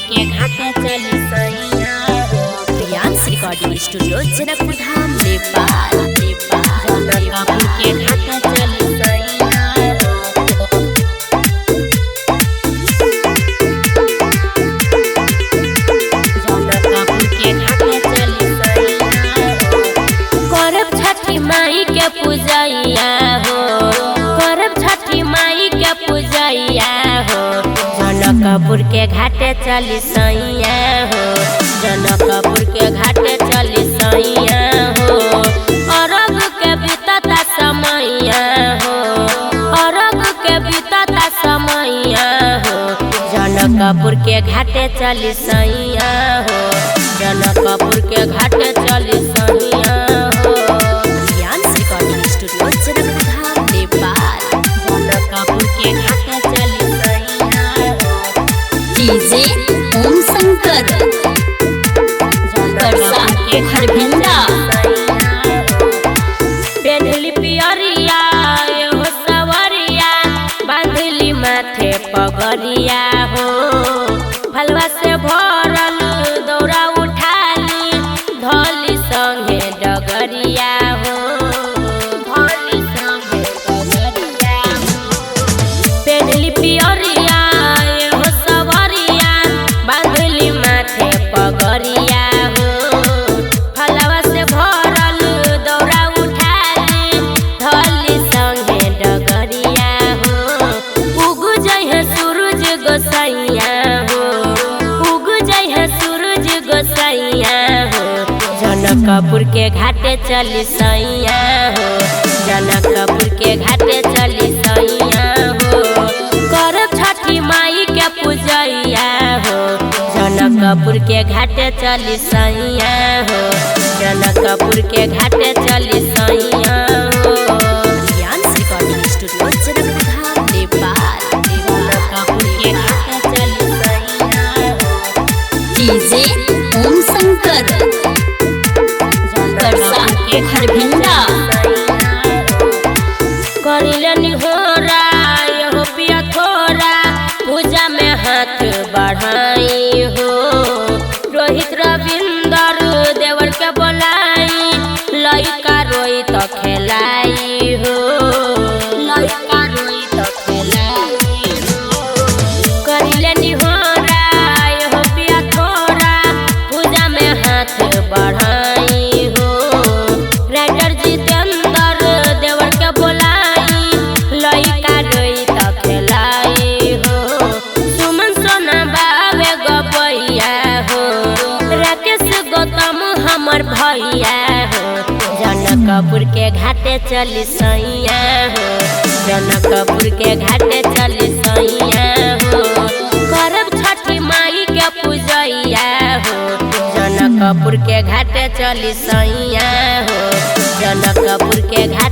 के घाटे चली सैया प्रियांश रिकॉर्डिंग स्टूडियो जनकपुर धाम नेपाल जनकपुर के घाटे चली सैया जनकपुर के घाटे चली सैया करब छठी माई के पूजैया हो करब छठी माई के पूजैया हो जनकपुर के घाटे चली सैया हो जनकपुर के घाटे चली सैया हो अरब के बीतता समैया हो अरब के बीतता समैया हो जनकपुर के घाटे चली सैया हो जनकपुर के घाटे चली सैया हो प्रियांश रिकॉर्डिंग स्टूडियो जनकपुर धाम नेपाल जनकपुर के घाटे चली सैया डीजे ओम शंकर के घर भिंडा पेन्हली पियरिया हो सवरिया बांधली माथे पगड़िया हो फलवा से भरल दौरा उठाली धोली संगे डगरिया हो धोली संगे डगरिया पेन्हली पियरिया हो सवरिया बांधली माथे पगड़िया हो फलवा से भरल दौरा उठाली धोली संगे डगरिया हो उग जइहे सूरज गोसैया हो उग जइहे सूरज गोसैया हो जनकपुर के घाटे चली सैया हो जनकपुर के घाटे चली सैया हो करब छठी माई के पूजैया हो जनकपुर के घाटे चली सैया हो जनकपुर के घाटे चली सैया हो प्रियांश रिकॉर्डिंग स्टूडियो जनकपुर धाम नेपाल जनकपुर के घाटे चली सैया हो डीजे ओम शंकर के घर भिंडा करिलनी होरा हो पिया थोरा पूजा में हाथ बढ़ाई हो रोहित रविंदर देवर के बोलाई लइका रोई तो खेलाई हो लइका रोई तो खेलाई हो करिलनी होरा हो पिया थोरा पूजा में हाथ बढ़ाई हो राइटर जितेंद्र देवर के बोलाई लइका रोई तो खेलाई हो सुमन सोना बाबे गपैया हो राकेश गौतम हमर भैया हो जनकपुर के घाटे चली सैया हो जनकपुर के घाटे चली सैया हो करब छठी माई के पूजैया हो जनकपुर के घाटे चली सैया हो जनकपुर के घाटे